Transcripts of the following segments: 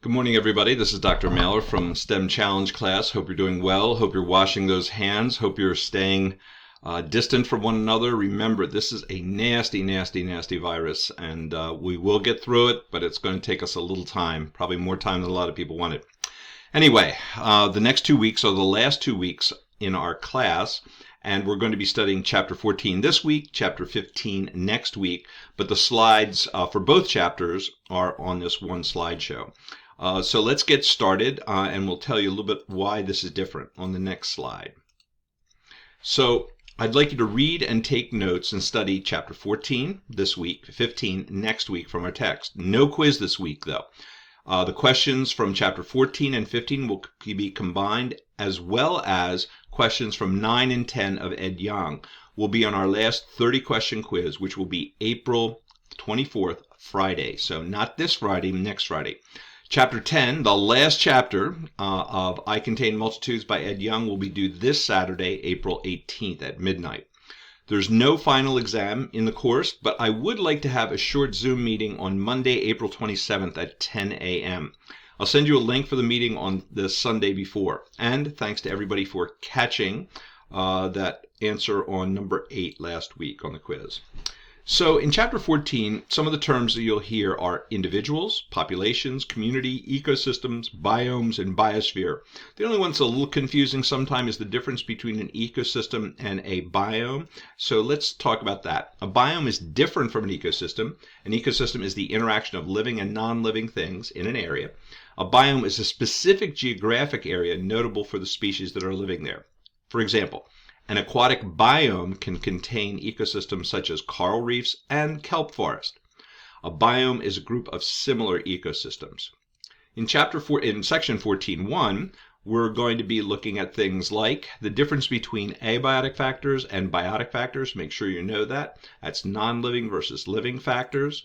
Good morning, everybody. This is Dr. Mehler from STEM Challenge class. Hope you're doing well. Hope you're washing those hands. Hope you're staying distant from one another. Remember, this is a nasty, nasty, nasty virus, and we will get through it, but it's going to take us a little time, probably more time than a lot of people wanted. Anyway, the next 2 weeks are the last 2 weeks in our class, and we're going to be studying Chapter 14 this week, Chapter 15 next week, but the slides for both chapters are on this one slideshow. So let's get started, and we'll tell you a little bit why this is different on the next slide. So I'd like you to read and take notes and study Chapter 14 this week, 15 next week from our text. No quiz this week, though. The questions from Chapter 14 and 15 will be combined, as well as questions from 9 and 10 of Ed Young will be on our last 30-question quiz, which will be April 24th, Friday. So not this Friday, next Friday. Chapter 10, the last chapter of I Contain Multitudes by Ed Young, will be due this Saturday, April 18th at midnight. There's no final exam in the course, but I would like to have a short Zoom meeting on Monday, April 27th at 10 a.m. I'll send you a link for the meeting on the Sunday before. And thanks to everybody for catching that answer on number 8 last week on the quiz. So in Chapter 14, some of the terms that you'll hear are individuals, populations, community, ecosystems, biomes, and biosphere. The only one that's a little confusing sometimes is the difference between an ecosystem and a biome. So let's talk about that. A biome is different from an ecosystem. An ecosystem is the interaction of living and non-living things in an area. A biome is a specific geographic area notable for the species that are living there. For example, an aquatic biome can contain ecosystems such as coral reefs and kelp forest. A biome is a group of similar ecosystems. In section 14.1, we're going to be looking at things like the difference between abiotic factors and biotic factors. Make sure you know that. That's non-living versus living factors.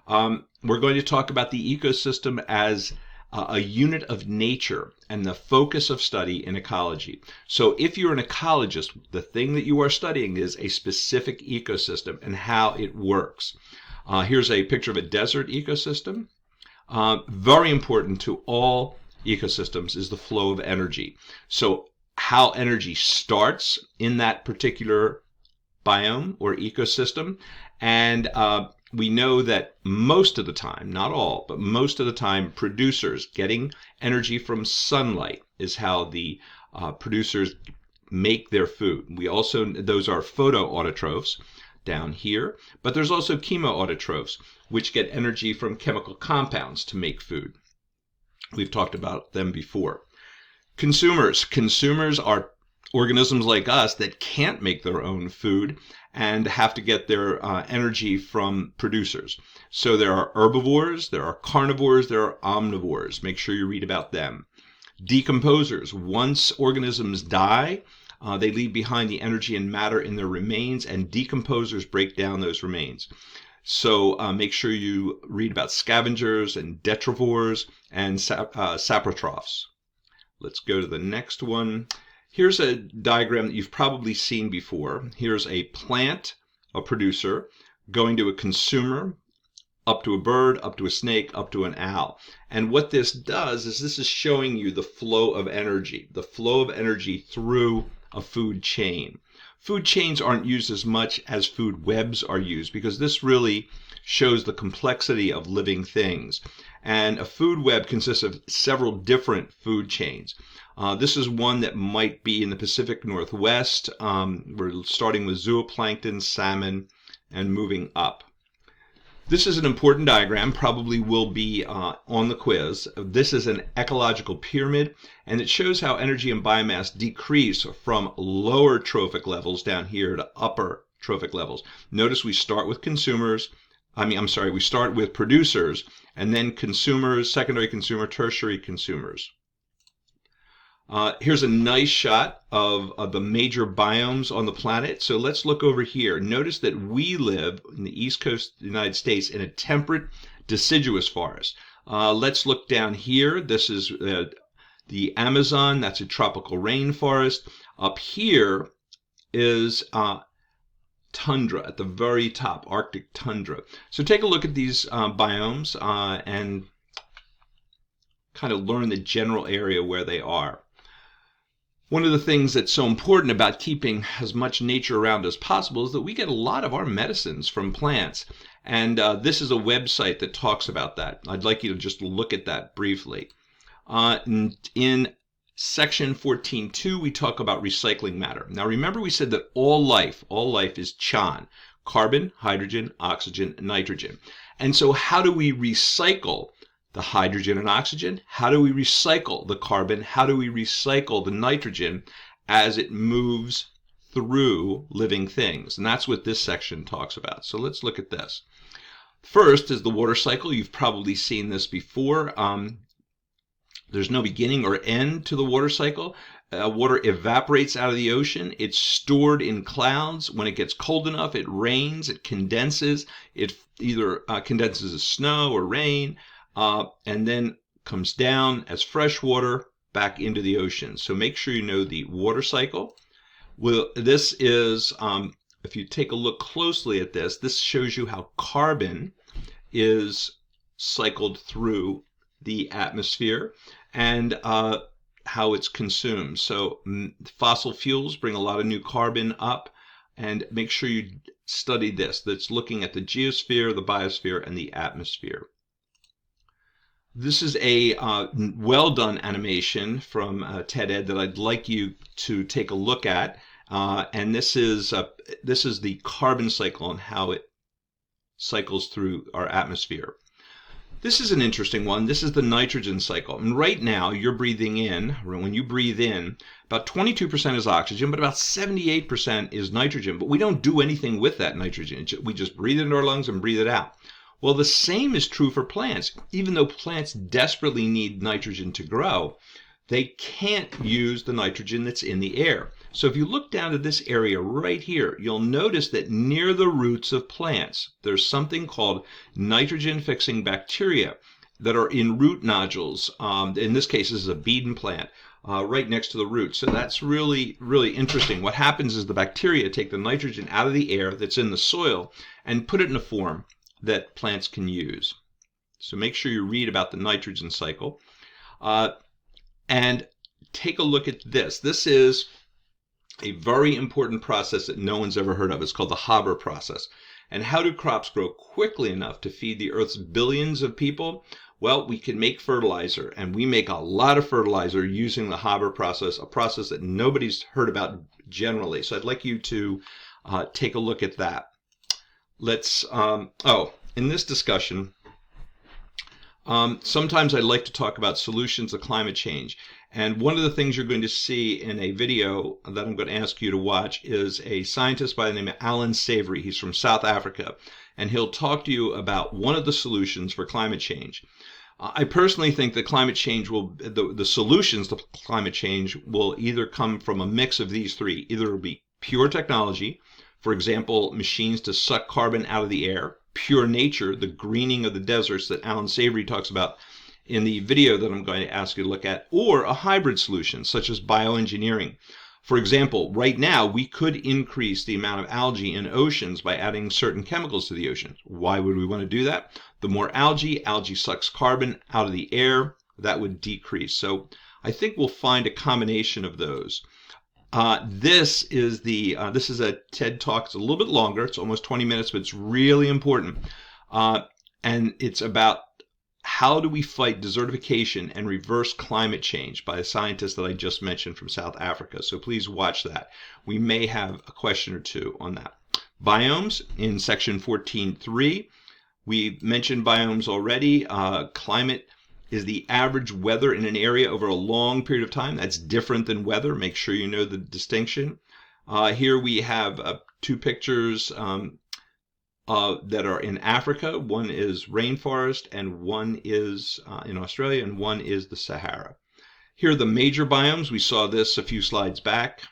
We're going to talk about the ecosystem as a unit of nature and the focus of study in ecology. So if you're an ecologist, the thing that you are studying is a specific ecosystem and how it works. Here's a picture of a desert ecosystem. Very important to all ecosystems is the flow of energy. So how energy starts in that particular biome or ecosystem, and we know that most of the time, not all, but most of the time, producers getting energy from sunlight is how the producers make their food. Those are photoautotrophs down here, but there's also chemoautotrophs, which get energy from chemical compounds to make food. We've talked about them before. Consumers are organisms like us that can't make their own food and have to get their energy from producers. So there are herbivores, there are carnivores, there are omnivores. Make sure you read about them. Decomposers. Once organisms die, they leave behind the energy and matter in their remains, and decomposers break down those remains. So make sure you read about scavengers and detrivores and saprotrophs. Let's go to the next one. Here's a diagram that you've probably seen before. Here's a plant, a producer, going to a consumer, up to a bird, up to a snake, up to an owl. And what this does is this is showing you the flow of energy through a food chain. Food chains aren't used as much as food webs are used because this really shows the complexity of living things. And a food web consists of several different food chains. This is one that might be in the Pacific Northwest. We're starting with zooplankton, salmon, and moving up. This is an important diagram, probably will be on the quiz. This is an ecological pyramid, and it shows how energy and biomass decrease from lower trophic levels down here to upper trophic levels. Notice we start with we start with producers, and then consumers, secondary consumer, tertiary consumers. Here's a nice shot of the major biomes on the planet. So let's look over here. Notice that we live in the East Coast of the United States in a temperate deciduous forest. Let's look down here. This is the Amazon. That's a tropical rainforest. Up here is tundra at the very top, Arctic tundra. So take a look at these biomes and kind of learn the general area where they are. One of the things that's so important about keeping as much nature around as possible is that we get a lot of our medicines from plants. And this is a website that talks about that. I'd like you to just look at that briefly. In section 14.2, we talk about recycling matter. Now remember we said that all life is CHON, carbon, hydrogen, oxygen, nitrogen. And so how do we recycle the hydrogen and oxygen? How do we recycle the carbon? How do we recycle the nitrogen as it moves through living things? And that's what this section talks about. So let's look at this. First is the water cycle. You've probably seen this before. There's no beginning or end to the water cycle. Water evaporates out of the ocean. It's stored in clouds. When it gets cold enough, it rains, it condenses. It either condenses as snow or rain, and then comes down as fresh water back into the ocean. So make sure you know the water cycle. Well, this is, if you take a look closely at this, this shows you how carbon is cycled through the atmosphere and how it's consumed. So fossil fuels bring a lot of new carbon up, and make sure you study this. That's looking at the geosphere, the biosphere, and the atmosphere. This is a well done animation from TED Ed that I'd like you to take a look at, and this is the carbon cycle and how it cycles through our atmosphere. This is an interesting one. This is the nitrogen cycle. And right now, you're breathing in, when you breathe in, about 22% is oxygen, but about 78% is nitrogen. But we don't do anything with that nitrogen. We just breathe it into our lungs and breathe it out. Well, the same is true for plants. Even though plants desperately need nitrogen to grow, they can't use the nitrogen that's in the air. So if you look down to this area right here, you'll notice that near the roots of plants, there's something called nitrogen-fixing bacteria that are in root nodules. In this case, this is a bean plant right next to the root. So that's really, really interesting. What happens is the bacteria take the nitrogen out of the air that's in the soil and put it in a form that plants can use. So make sure you read about the nitrogen cycle. And take a look at this. This is a very important process that no one's ever heard of. It's called the Habra Process. And how do crops grow quickly enough to feed the Earth's billions of people? Well, we can make fertilizer, and we make a lot of fertilizer using the Habra Process, a process that nobody's heard about generally. So I'd like you to take a look at that. Let's, in this discussion, sometimes I like to talk about solutions to climate change. And one of the things you're going to see in a video that I'm going to ask you to watch is a scientist by the name of Alan Savory. He's from South Africa, and he'll talk to you about one of the solutions for climate change. I personally think that climate change the solutions to climate change will either come from a mix of these three. Either it'll be pure technology, for example, machines to suck carbon out of the air, pure nature, the greening of the deserts that Alan Savory talks about in the video that I'm going to ask you to look at, or a hybrid solution such as bioengineering. For example, right now we could increase the amount of algae in oceans by adding certain chemicals to the oceans. Why would we want to do that? The more algae sucks carbon out of the air, that would decrease. So I think we'll find a combination of those. This is a TED Talk. It's a little bit longer. It's almost 20 minutes, but it's really important. And it's about how do we fight desertification and reverse climate change by a scientist that I just mentioned from South Africa. So please watch that. We may have a question or two on that. Biomes in section 14.3. We mentioned biomes already. Climate is the average weather in an area over a long period of time. That's different than weather. Make sure you know the distinction. Here we have two pictures that are in Africa. One is rainforest, and one is in Australia, and one is the Sahara. Here are the major biomes. We saw this a few slides back.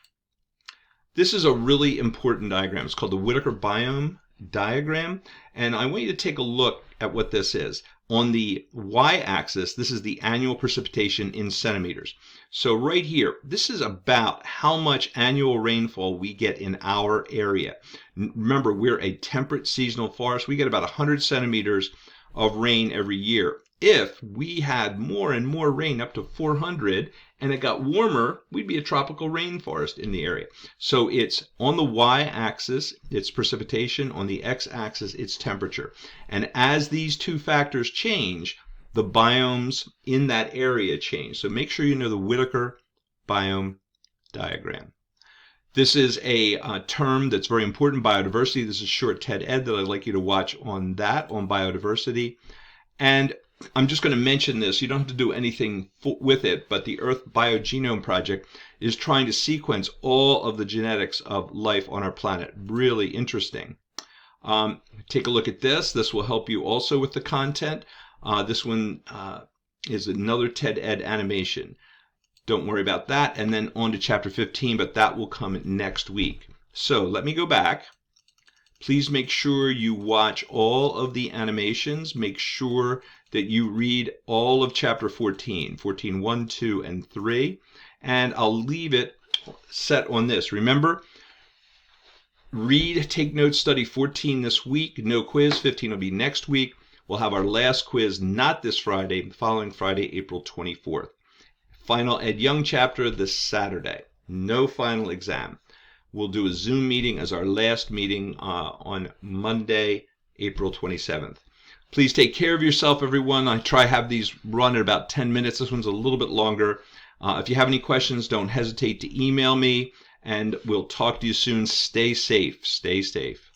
This is a really important diagram. It's called the Whittaker biome diagram, and I want you to take a look at what this is. On the y-axis, this is the annual precipitation in centimeters. So right here, this is about how much annual rainfall we get in our area. Remember, we're a temperate seasonal forest. We get about 100 centimeters of rain every year. If we had more and more rain up to 400 and it got warmer, we'd be a tropical rainforest in the area. So it's on the y-axis, it's precipitation. On the x-axis, it's temperature. And as these two factors change, the biomes in that area change. So make sure you know the Whittaker biome diagram. This is a term that's very important, biodiversity. This is short TED Ed that I'd like you to watch on that, on biodiversity. And I'm just going to mention this. You don't have to do anything with it, but the Earth Biogenome Project is trying to sequence all of the genetics of life on our planet. Really interesting. Take a look at this. This will help you also with the content. This one is another TED Ed animation. Don't worry about that. And then on to chapter 15, but that will come next week. So let me go back. Please make sure you watch all of the animations. Make sure that you read all of chapter 14, 1, 2, and 3. And I'll leave it set on this. Remember, read, take notes, study 14 this week. No quiz. 15 will be next week. We'll have our last quiz not this Friday, the following Friday, April 24th. Final Ed Young chapter this Saturday. No final exam. We'll do a Zoom meeting as our last meeting on Monday, April 27th. Please take care of yourself, everyone. I try to have these run at about 10 minutes. This one's a little bit longer. If you have any questions, don't hesitate to email me, and we'll talk to you soon. Stay safe. Stay safe.